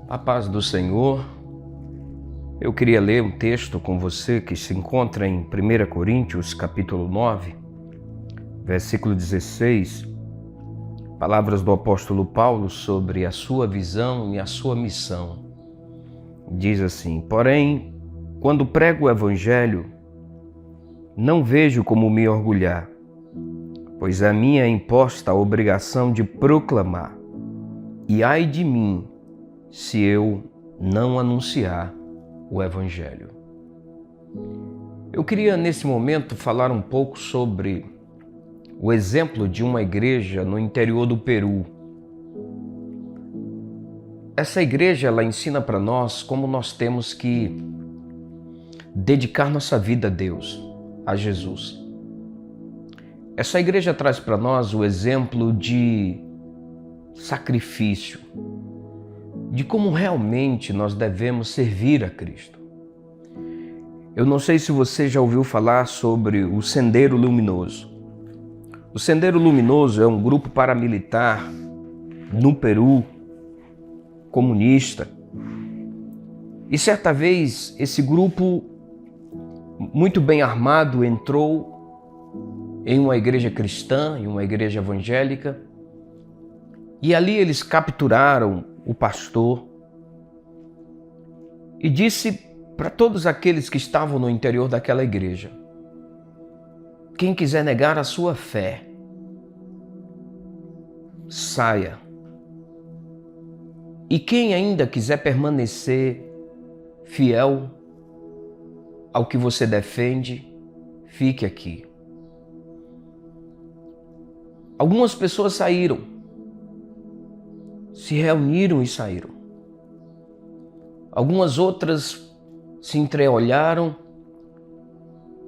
A paz do Senhor. Eu queria ler um texto com você que se encontra em 1 Coríntios, capítulo 9, versículo 16, palavras do apóstolo Paulo sobre a sua visão e a sua missão. Diz assim: porém, quando prego o evangelho, não vejo como me orgulhar, pois a minha é imposta a obrigação de proclamar, e ai de mim se eu não anunciar o Evangelho. Eu queria nesse momento falar um pouco sobre o exemplo de uma igreja no interior do Peru. Essa igreja, ela ensina para nós como nós temos que dedicar nossa vida a Deus, a Jesus. Essa igreja traz para nós o exemplo de sacrifício, de como realmente nós devemos servir a Cristo. Eu não sei se você já ouviu falar sobre o Sendero Luminoso. O Sendero Luminoso é um grupo paramilitar no Peru, comunista. E certa vez esse grupo, muito bem armado, entrou em uma igreja cristã, em uma igreja evangélica, e ali eles capturaram o pastor e disse para todos aqueles que estavam no interior daquela igreja: quem quiser negar a sua fé, saia. E quem ainda quiser permanecer fiel ao que você defende, fique aqui. Algumas pessoas saíram, se reuniram e saíram. Algumas outras se entreolharam,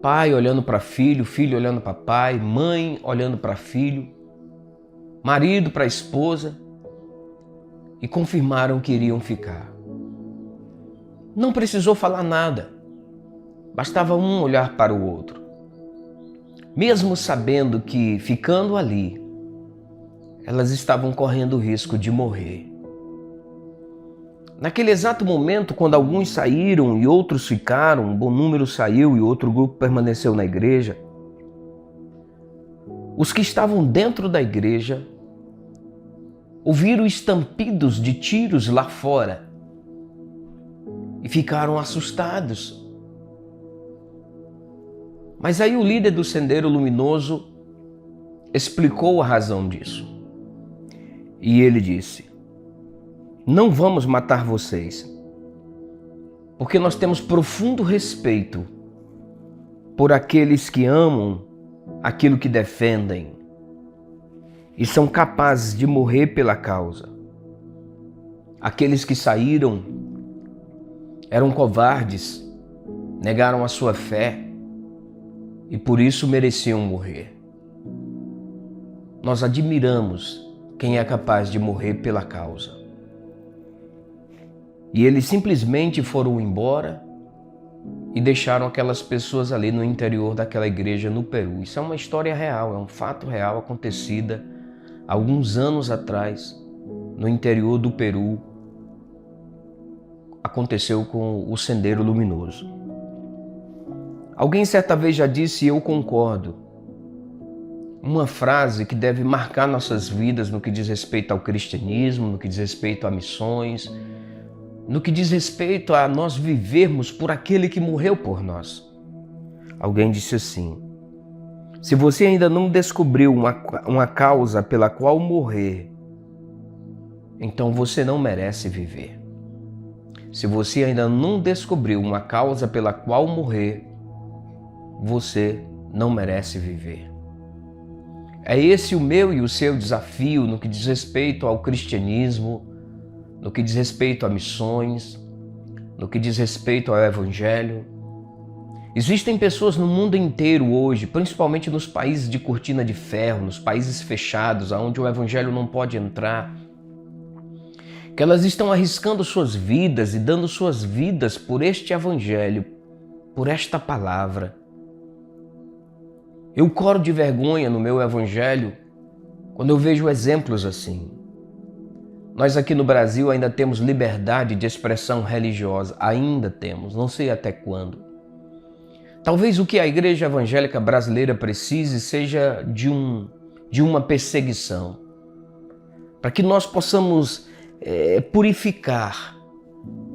pai olhando para filho, filho olhando para pai, mãe olhando para filho, marido para esposa, e confirmaram que iriam ficar. Não precisou falar nada, bastava um olhar para o outro. Mesmo sabendo que, ficando ali, elas estavam correndo o risco de morrer. Naquele exato momento, quando alguns saíram e outros ficaram, um bom número saiu e outro grupo permaneceu na igreja, os que estavam dentro da igreja ouviram estampidos de tiros lá fora e ficaram assustados. Mas aí o líder do Sendero Luminoso explicou a razão disso. E ele disse: não vamos matar vocês, porque nós temos profundo respeito por aqueles que amam aquilo que defendem e são capazes de morrer pela causa. Aqueles que saíram eram covardes, negaram a sua fé e por isso mereciam morrer. Nós admiramos quem é capaz de morrer pela causa. E eles simplesmente foram embora e deixaram aquelas pessoas ali no interior daquela igreja no Peru. Isso é uma história real, é um fato real acontecida alguns anos atrás no interior do Peru. Aconteceu com o Sendero Luminoso. Alguém certa vez já disse, e eu concordo, uma frase que deve marcar nossas vidas no que diz respeito ao cristianismo, no que diz respeito a missões, no que diz respeito a nós vivermos por aquele que morreu por nós. Alguém disse assim: se você ainda não descobriu uma causa pela qual morrer, então você não merece viver. Se você ainda não descobriu uma causa pela qual morrer, você não merece viver. É esse o meu e o seu desafio no que diz respeito ao cristianismo, no que diz respeito a missões, no que diz respeito ao evangelho. Existem pessoas no mundo inteiro hoje, principalmente nos países de cortina de ferro, nos países fechados, onde o evangelho não pode entrar, que elas estão arriscando suas vidas e dando suas vidas por este evangelho, por esta palavra. Eu coro de vergonha no meu evangelho quando eu vejo exemplos assim. Nós aqui no Brasil ainda temos liberdade de expressão religiosa, ainda temos, não sei até quando. Talvez o que a igreja evangélica brasileira precise seja de uma perseguição, para que nós possamos purificar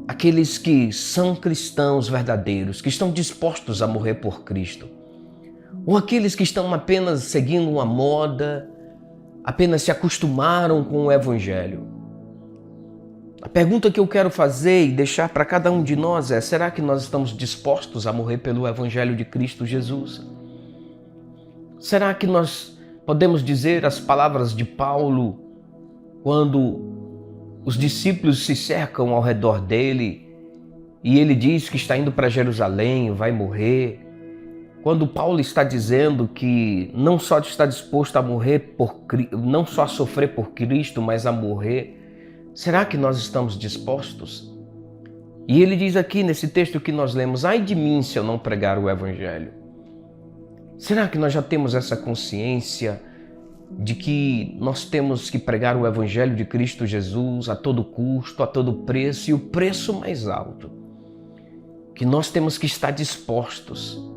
aqueles que são cristãos verdadeiros, que estão dispostos a morrer por Cristo, ou aqueles que estão apenas seguindo uma moda, apenas se acostumaram com o Evangelho. A pergunta que eu quero fazer e deixar para cada um de nós é: será que nós estamos dispostos a morrer pelo Evangelho de Cristo Jesus? Será que nós podemos dizer as palavras de Paulo quando os discípulos se cercam ao redor dele e ele diz que está indo para Jerusalém, vai morrer? Quando Paulo está dizendo que não só está disposto a morrer não só a sofrer por Cristo, mas a morrer, será que nós estamos dispostos? E ele diz aqui nesse texto que nós lemos: ai de mim se eu não pregar o Evangelho. Será que nós já temos essa consciência de que nós temos que pregar o Evangelho de Cristo Jesus a todo custo, a todo preço, e o preço mais alto que nós temos que estar dispostos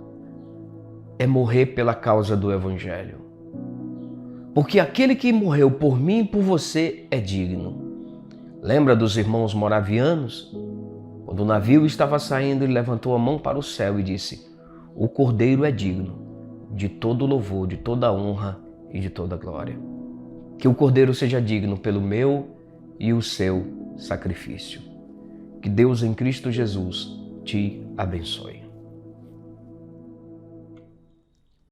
é morrer pela causa do Evangelho? Porque aquele que morreu por mim e por você é digno. Lembra dos irmãos moravianos? Quando o navio estava saindo, ele levantou a mão para o céu e disse: o Cordeiro é digno de todo louvor, de toda honra e de toda glória. Que o Cordeiro seja digno pelo meu e o seu sacrifício. Que Deus em Cristo Jesus te abençoe.